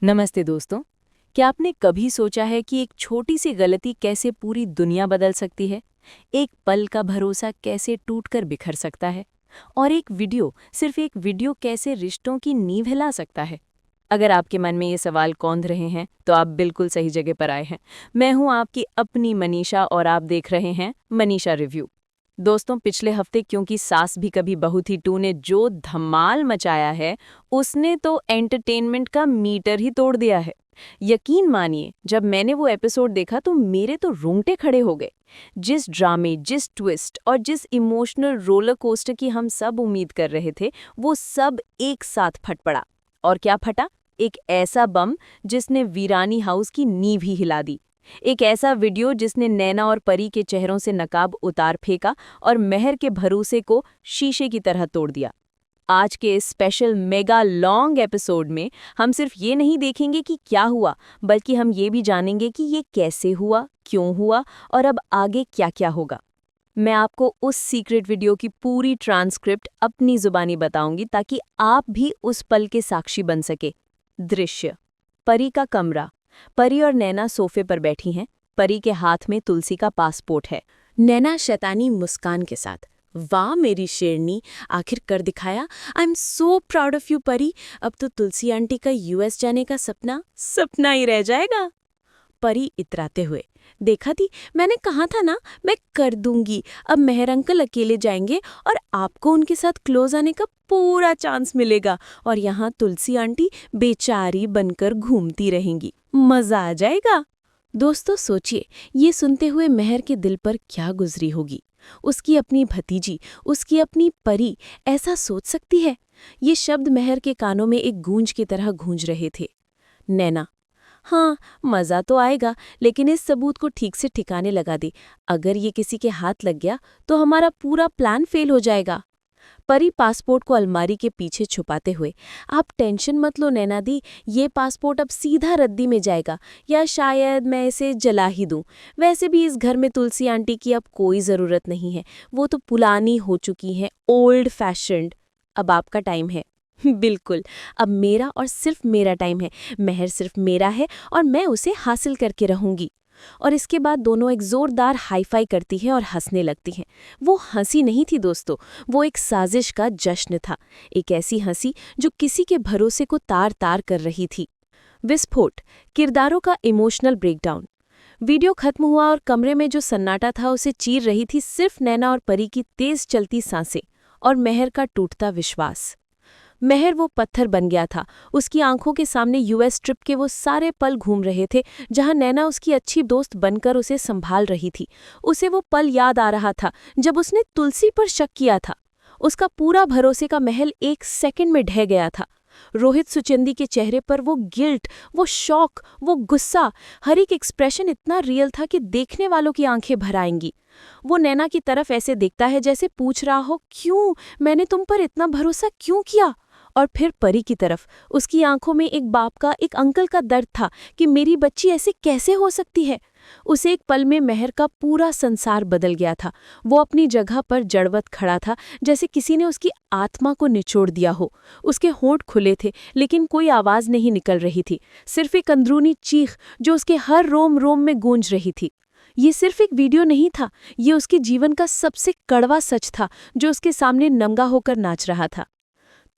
नमस्ते दोस्तों। क्या आपने कभी सोचा है कि एक छोटी सी गलती कैसे पूरी दुनिया बदल सकती है? एक पल का भरोसा कैसे टूटकर बिखर सकता है? और सिर्फ एक वीडियो कैसे रिश्तों की नींव हिला सकता है? अगर आपके मन में ये सवाल कौंध रहे हैं तो आप बिल्कुल सही जगह पर आए हैं। मैं हूं आपकी अपनी मनीषा और आप देख रहे हैं मनीषा रिव्यू। दोस्तों, पिछले हफ्ते क्योंकि सास भी कभी बहू थी 2 ने जो धमाल मचाया है, उसने तो एंटरटेनमेंट का मीटर ही तोड़ दिया है। यकीन मानिए, जब मैंने वो एपिसोड देखा तो मेरे तो रोंगटे खड़े हो गए। जिस ड्रामे, जिस ट्विस्ट और जिस इमोशनल रोलर कोस्टर की हम सब उम्मीद कर रहे थे, वो सब एक साथ फट पड़ा। और क्या फटा? एक ऐसा बम जिसने वीरानी हाउस की नींव ही हिला दी। एक ऐसा वीडियो जिसने नैना और परी के चेहरों से नकाब उतार फेंका और मेहर के भरोसे को शीशे की तरह तोड़ दिया। आज के इस स्पेशल मेगा लॉन्ग एपिसोड में हम सिर्फ ये नहीं देखेंगे कि क्या हुआ, बल्कि हम ये भी जानेंगे कि ये कैसे हुआ, क्यों हुआ और अब आगे क्या-क्या होगा। मैं आपको उस सीक्रेट वीडियो की पूरी ट्रांसक्रिप्ट अपनी जुबानी बताऊंगी ताकि आप भी उस पल के साक्षी बन सके। दृश्य: परी का कमरा। परी और नैना सोफे पर बैठी हैं। परी के हाथ में तुलसी का पासपोर्ट है। नैना शैतानी मुस्कान के साथ, वाह मेरी शेरनी, आखिर कर दिखाया। I am so proud of you परी। अब तो तुलसी आंटी का यूएस जाने का सपना सपना ही रह जाएगा। परी इतराते हुए, देखा थी, मैंने कहा था ना, मैं कर दूंगी। अब मेहर अंकल अकेले जाएंगे और आपको उनके साथ क्लोज आने का पूरा चांस मिलेगा और यहाँ तुलसी आंटी बेचारी बनकर घूमती रहेंगी। मजा आ जाएगा। दोस्तों सोचिए, ये सुनते हुए मेहर के दिल पर क्या गुजरी होगी। उसकी अपनी भतीजी, उसकी अपनी परी ऐसा सोच सकती है? ये शब्द मेहर के कानों में एक गूंज की तरह गूंज रहे थे। नैना: हाँ, मज़ा तो आएगा, लेकिन इस सबूत को ठीक से ठिकाने लगा दे। अगर ये किसी के हाथ लग गया तो हमारा पूरा प्लान फेल हो जाएगा। परी पासपोर्ट को अलमारी के पीछे छुपाते हुए, आप टेंशन मत लो नैना दी, ये पासपोर्ट अब सीधा रद्दी में जाएगा या शायद मैं इसे जला ही दूं। वैसे भी इस घर में तुलसी आंटी की अब कोई ज़रूरत नहीं है, वो तो पुरानी हो चुकी हैं, ओल्ड फैशन्ड। अब आपका टाइम है। बिल्कुल, अब मेरा और सिर्फ मेरा टाइम है। मेहर सिर्फ मेरा है और मैं उसे हासिल करके रहूंगी। और इसके बाद दोनों एक जोरदार हाईफाई करती हैं और हंसने लगती हैं। वो हंसी नहीं थी दोस्तों, वो एक साजिश का जश्न था। एक ऐसी हंसी जो किसी के भरोसे को तार तार कर रही थी। विस्फोट: किरदारों का इमोशनल ब्रेकडाउन। वीडियो खत्म हुआ और कमरे में जो सन्नाटा था उसे चीर रही थी सिर्फ नैना और परी की तेज चलती सांसें और मेहर का टूटता विश्वास। मेहर वो पत्थर बन गया था। उसकी आंखों के सामने यूएस ट्रिप के वो सारे पल घूम रहे थे जहां नैना उसकी अच्छी दोस्त बनकर उसे संभाल रही थी। उसे वो पल याद आ रहा था जब उसने तुलसी पर शक किया था। उसका पूरा भरोसे का महल एक सेकंड में ढह गया था। रोहित सुचंदी के चेहरे पर वो गिल्ट, वो शौक, वो गुस्सा, हर एक एक्सप्रेशन इतना रियल था कि देखने वालों की आंखें भर आएंगी। वो नैना की तरफ ऐसे देखता है जैसे पूछ रहा हो, क्यों, मैंने तुम पर इतना भरोसा क्यों किया? और फिर परी की तरफ, उसकी आंखों में एक बाप का, एक अंकल का दर्द था कि मेरी बच्ची ऐसे कैसे हो सकती है। उसे एक पल में मेहर का पूरा संसार बदल गया था। वो अपनी जगह पर जड़वत खड़ा था, जैसे किसी ने उसकी आत्मा को निचोड़ दिया हो। उसके होंठ खुले थे लेकिन कोई आवाज नहीं निकल रही थी, सिर्फ एक अंदरूनी चीख जो उसके हर रोम रोम में गूंज रही थी। ये सिर्फ एक वीडियो नहीं था, ये उसके जीवन का सबसे कड़वा सच था जो उसके सामने नंगा होकर नाच रहा था।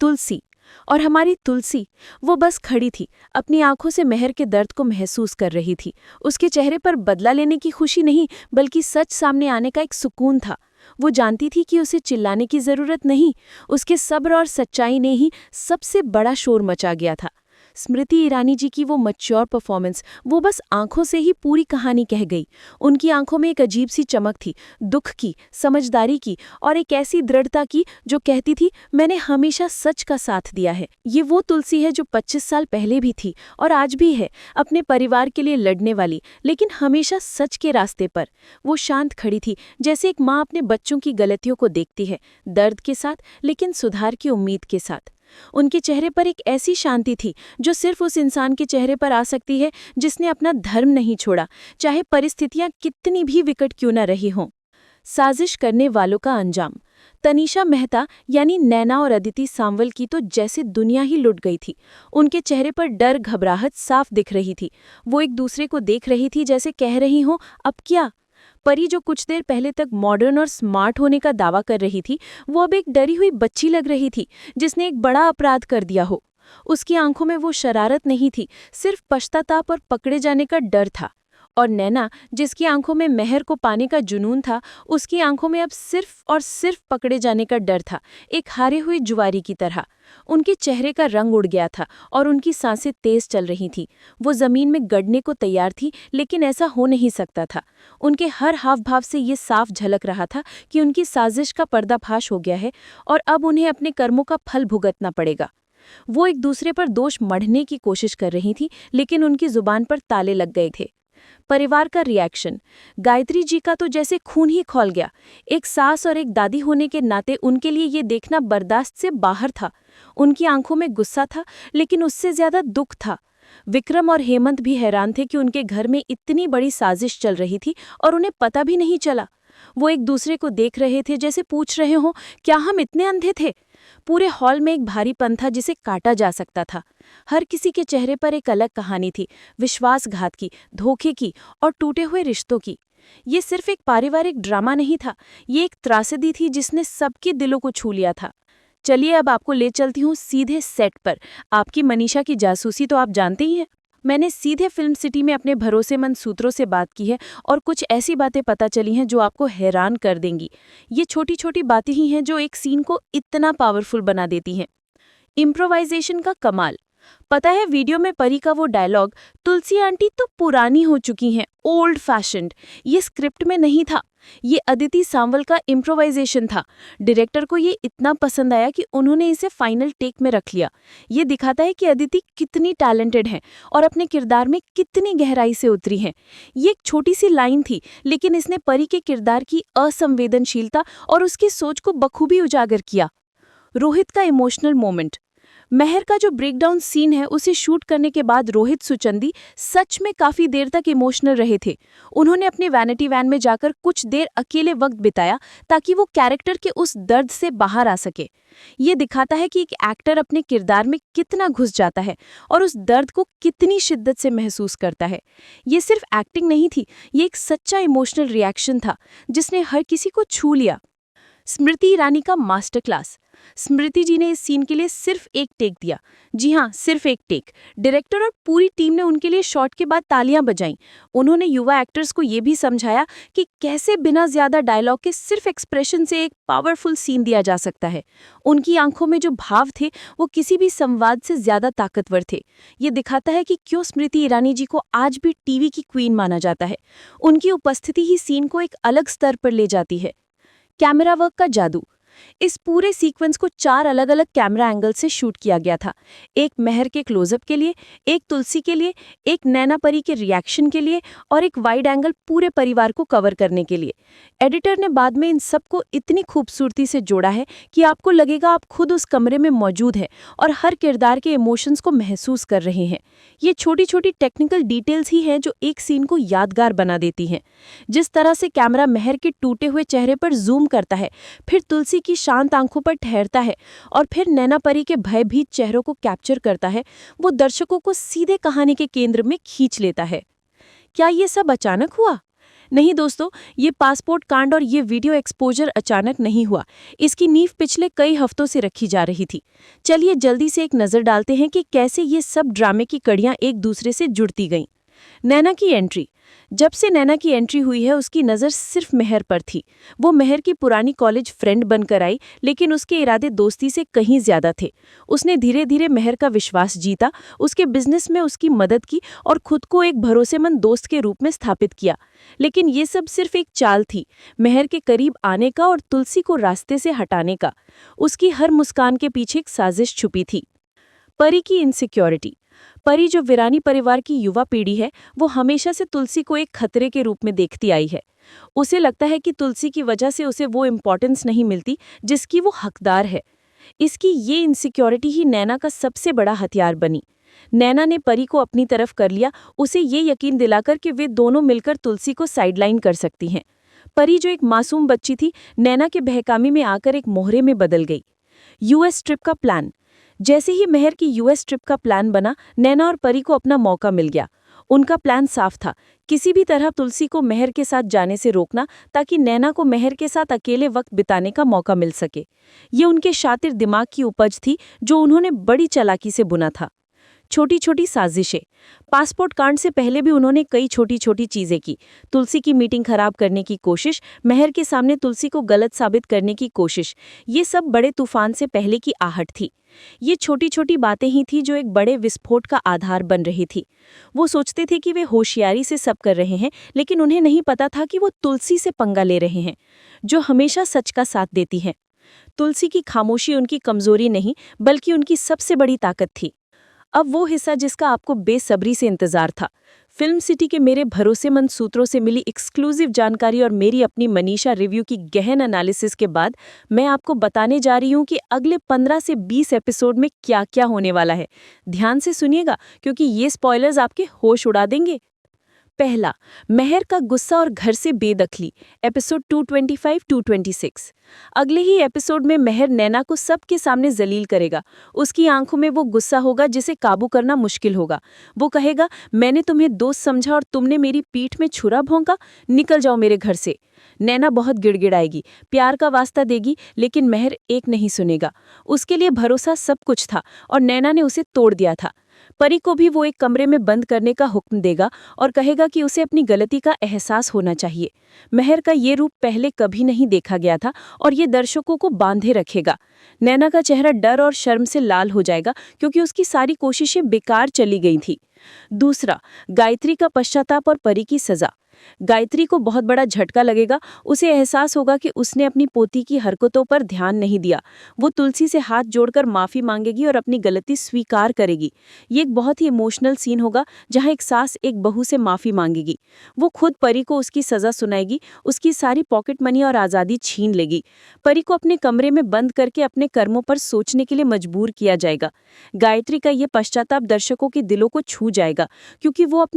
तुलसी, और हमारी तुलसी, वो बस खड़ी थी, अपनी आंखों से मेहर के दर्द को महसूस कर रही थी। उसके चेहरे पर बदला लेने की खुशी नहीं, बल्कि सच सामने आने का एक सुकून था। वो जानती थी कि उसे चिल्लाने की जरूरत नहीं, उसके सब्र और सच्चाई ने ही सबसे बड़ा शोर मचा गया था। स्मृति ईरानी जी की वो मैच्योर परफॉर्मेंस, वो बस आंखों से ही पूरी कहानी कह गई। उनकी आंखों में एक अजीब सी चमक थी, दुख की, समझदारी की और एक ऐसी दृढ़ता की जो कहती थी, मैंने हमेशा सच का साथ दिया है। ये वो तुलसी है जो 25 साल पहले भी थी और आज भी है, अपने परिवार के लिए लड़ने वाली, लेकिन हमेशा सच के रास्ते पर। वो शांत खड़ी थी, जैसे एक माँ अपने बच्चों की गलतियों को देखती है, दर्द के साथ लेकिन सुधार की उम्मीद के साथ। उनके चेहरे पर एक ऐसी शांति थी जो सिर्फ उस इंसान के चेहरे पर आ सकती है जिसने अपना धर्म नहीं छोड़ा, चाहे परिस्थितियां कितनी भी विकट क्यों न रही हों। साजिश करने वालों का अंजाम। तनीषा मेहता यानी नैना और अदिति सांवल की तो जैसे दुनिया ही लुट गई थी। उनके चेहरे पर डर, घबराहट साफ दिख रही थी। वो एक दूसरे को देख रही थी, जैसे कह रही हो, अब क्या। परी, जो कुछ देर पहले तक मॉडर्न और स्मार्ट होने का दावा कर रही थी, वो अब एक डरी हुई बच्ची लग रही थी जिसने एक बड़ा अपराध कर दिया हो। उसकी आंखों में वो शरारत नहीं थी, सिर्फ पश्चाताप और पकड़े जाने का डर था। और नैना, जिसकी आंखों में मेहर को पाने का जुनून था, उसकी आंखों में अब सिर्फ और सिर्फ पकड़े जाने का डर था, एक हारे हुए जुआरी की तरह। उनके चेहरे का रंग उड़ गया था और उनकी सांसें तेज चल रही थीं। वो जमीन में गड़ने को तैयार थी, लेकिन ऐसा हो नहीं सकता था। उनके हर हाव भाव से ये साफ झलक रहा था कि उनकी साजिश का पर्दाफाश हो गया है और अब उन्हें अपने कर्मों का फल भुगतना पड़ेगा। वो एक दूसरे पर दोष मढ़ने की कोशिश कर रही थी, लेकिन उनकी जुबान पर ताले लग गए थे। परिवार का रिएक्शन, गायत्री जी का तो जैसे खून ही खौल गया। एक सास और एक दादी होने के नाते उनके लिए ये देखना बर्दाश्त से बाहर था। उनकी आंखों में गुस्सा था, लेकिन उससे ज्यादा दुख था। विक्रम और हेमंत भी हैरान थे कि उनके घर में इतनी बड़ी साजिश चल रही थी और उन्हें पता भी नहीं चला। वो एक दूसरे को देख रहे थे, जैसे पूछ रहे हो, क्या हम इतने अंधे थे। पूरे हॉल में एक भारीपन था जिसे काटा जा सकता था। हर किसी के चेहरे पर एक अलग कहानी थी, विश्वासघात की, धोखे की और टूटे हुए रिश्तों की। ये सिर्फ एक पारिवारिक ड्रामा नहीं था, ये एक त्रासदी थी जिसने सबके दिलों को छू लिया था। चलिए अब आपको ले चलती हूँ सीधे सेट पर। आपकी मनीषा की जासूसी तो आप जानते ही हैं। मैंने सीधे फिल्म सिटी में अपने भरोसेमंद सूत्रों से बात की है और कुछ ऐसी बातें पता चली हैं जो आपको हैरान कर देंगी। ये छोटी छोटी बातें ही हैं जो एक सीन को इतना पावरफुल बना देती हैं। इम्प्रोवाइजेशन का कमाल। पता है, वीडियो में परी का वो डायलॉग, तुलसी आंटी तो पुरानी हो चुकी हैं, ओल्ड फैशन्ड, ये स्क्रिप्ट में नहीं था। ये अदिति सांवल का इम्प्रोवाइजेशन था। डायरेक्टर को ये इतना पसंद आया कि उन्होंने इसे फाइनल टेक में रख लिया। ये दिखाता है कि अदिति कितनी टैलेंटेड है और अपने किरदार में कितनी गहराई से उतरी हैं। ये एक छोटी सी लाइन थी, लेकिन इसने परी के किरदार की असंवेदनशीलता और उसकी सोच को बखूबी उजागर किया। रोहित का इमोशनल मोमेंट। मेहर का जो ब्रेकडाउन सीन है, उसे शूट करने के बाद रोहित सुचंदी सच में काफी देर तक इमोशनल रहे थे। उन्होंने अपने वैनिटी वैन में जाकर कुछ देर अकेले वक्त बिताया ताकि वो कैरेक्टर के उस दर्द से बाहर आ सके। ये दिखाता है कि एक एक्टर अपने किरदार में कितना घुस जाता है और उस दर्द को कितनी शिद्दत से महसूस करता है। ये सिर्फ एक्टिंग नहीं थी, ये एक सच्चा इमोशनल रिएक्शन था जिसने हर किसी को छू लिया। स्मृति ईरानी का मास्टर क्लास। स्मृति जी ने इस सीन के लिए सिर्फ एक टेक दिया। जी हाँ, सिर्फ एक टेक। डायरेक्टर और पूरी टीम ने उनके लिए शॉट के बाद तालियां बजाईं। उन्होंने युवा एक्टर्स को ये भी समझाया कि कैसे बिना ज्यादा डायलॉग के सिर्फ एक्सप्रेशन से एक पावरफुल सीन दिया जा सकता है। उनकी आंखों में जो भाव थे, वो किसी भी संवाद से ज्यादा ताकतवर थे। ये दिखाता है कि क्यों स्मृति ईरानी जी को आज भी टीवी की क्वीन माना जाता है। उनकी उपस्थिति ही सीन को एक अलग स्तर पर ले जाती है। कैमरा वर्क का जादू। इस पूरे सीक्वेंस को 4 अलग-अलग कैमरा एंगल से शूट किया गया था। एक मेहर के क्लोजअप के लिए, एक तुलसी के लिए, एक नैना परी के रिएक्शन के लिए और एक वाइड एंगल पूरे परिवार को कवर करने के लिए। एडिटर ने बाद में इन सबको इतनी खूबसूरती से जोड़ा है कि आपको लगेगा आप खुद उस कमरे में मौजूद हैं और हर किरदार के इमोशंस को महसूस कर रहे हैं। ये छोटी-छोटी टेक्निकल डिटेल्स ही हैं जो एक सीन को यादगार बना देती हैं। जिस तरह से कैमरा मेहर के टूटे हुए चेहरे पर जूम करता है, फिर तुलसी की शांत आंखों पर ठहरता है और फिर नैना परी के भयभीत चेहरों को कैप्चर करता है, वो दर्शकों को सीधे कहानी के केंद्र में खींच लेता है। क्या ये सब अचानक हुआ? नहीं दोस्तों, ये पासपोर्ट कांड और ये वीडियो एक्सपोजर अचानक नहीं हुआ। इसकी नींव पिछले कई हफ्तों से रखी जा रही थी। चलिए जल्दी से एक नजर डालते हैं कि कैसे ये सब ड्रामे की कड़ियां एक दूसरे से जुड़ती गईं। नैना की एंट्री। जब से नैना की एंट्री हुई है, उसकी नज़र सिर्फ मेहर पर थी। वो मेहर की पुरानी कॉलेज फ्रेंड बनकर आई, लेकिन उसके इरादे दोस्ती से कहीं ज्यादा थे। उसने धीरे धीरे मेहर का विश्वास जीता, उसके बिजनेस में उसकी मदद की और खुद को एक भरोसेमंद दोस्त के रूप में स्थापित किया। लेकिन ये सब सिर्फ एक चाल थी, मेहर के करीब आने का और तुलसी को रास्ते से हटाने का। उसकी हर मुस्कान के पीछे एक साजिश छुपी थी। परी की इनसिक्योरिटी। परी, जो वीरानी परिवार की युवा पीढ़ी है, वो हमेशा से तुलसी को एक खतरे के रूप में देखती आई है। उसे लगता है कि तुलसी की वजह से उसे वो इम्पोर्टेंस नहीं मिलती जिसकी वो हकदार है। इसकी ये इनसिक्योरिटी ही नैना का सबसे बड़ा हथियार बनी। नैना ने परी को अपनी तरफ कर लिया, उसे ये यकीन दिलाकर कि वे दोनों मिलकर तुलसी को साइडलाइन कर सकती हैं। परी जो एक मासूम बच्ची थी, नैना के बहकावे में आकर एक मोहरे में बदल गई। यूएस ट्रिप का प्लान। जैसे ही महर की यूएस ट्रिप का प्लान बना, नैना और परी को अपना मौका मिल गया। उनका प्लान साफ था, किसी भी तरह तुलसी को महर के साथ जाने से रोकना, ताकि नैना को महर के साथ अकेले वक्त बिताने का मौका मिल सके। ये उनके शातिर दिमाग की उपज थी, जो उन्होंने बड़ी चालाकी से बुना था। छोटी छोटी साजिशें। पासपोर्ट कांड से पहले भी उन्होंने कई छोटी छोटी चीजें की। तुलसी की मीटिंग खराब करने की कोशिश, महर के सामने तुलसी को गलत साबित करने की कोशिश, ये सब बड़े तूफान से पहले की आहट थी। ये छोटी छोटी बातें ही थी जो एक बड़े विस्फोट का आधार बन रही थी। वो सोचते थे कि वे होशियारी से सब कर रहे हैं, लेकिन उन्हें नहीं पता था कि वो तुलसी से पंगा ले रहे हैं, जो हमेशा सच का साथ देती है। तुलसी की खामोशी उनकी कमजोरी नहीं, बल्कि उनकी सबसे बड़ी ताकत थी। अब वो हिस्सा जिसका आपको बेसब्री से इंतजार था। फिल्म सिटी के मेरे भरोसेमंद सूत्रों से मिली एक्सक्लूसिव जानकारी और मेरी अपनी मनीषा रिव्यू की गहन एनालिसिस के बाद मैं आपको बताने जा रही हूँ कि अगले 15 से 20 एपिसोड में क्या क्या होने वाला है। ध्यान से सुनिएगा, क्योंकि ये स्पॉयलर्स आपके होश उड़ा देंगे। पहला, महर का गुस्सा और घर से बेदखली। एपिसोड 225-226। अगले ही एपिसोड में महर नैना को सबके सामने जलील करेगा। उसकी आंखों में वो गुस्सा होगा जिसे काबू करना मुश्किल होगा। वो कहेगा, मैंने तुम्हें दोस्त समझा और तुमने मेरी पीठ में छुरा भोंका, निकल जाओ मेरे घर से। नैना बहुत गिड़गिड़ाएगी, प्यार का वास्ता देगी, लेकिन महर एक नहीं सुनेगा। उसके लिए भरोसा सब कुछ था और नैना ने उसे तोड़ दिया था। परी को भी वो एक कमरे में बंद करने का हुक्म देगा और कहेगा कि उसे अपनी गलती का एहसास होना चाहिए। महर का ये रूप पहले कभी नहीं देखा गया था और ये दर्शकों को बांधे रखेगा। नैना का चेहरा डर और शर्म से लाल हो जाएगा, क्योंकि उसकी सारी कोशिशें बेकार चली गई थी। दूसरा, गायत्री का पश्चाताप और परी की सजा। गायत्री को बहुत बड़ा झटका लगेगा। उसे एहसास होगा कि उसने अपनी पोती की हरकतों पर ध्यान नहीं दिया। वो तुलसी से हाथ जोड़कर माफी मांगेगी और अपनी गलती स्वीकार करेगी। ये एक बहुत ही इमोशनल सीन होगा, जहां एक सास एक बहू से माफी मांगेगी। वो खुद परी को उसकी सजा सुनाएगी, उसकी सारी पॉकेट मनी और आज़ादी छीन लेगी। परी को अपने कमरे में बंद करके अपने कर्मों पर सोचने के लिए मजबूर किया जाएगा। गायत्री का ये पश्चाताप दर्शकों के दिलों को छू जाएगा, क्योंकि वो अपने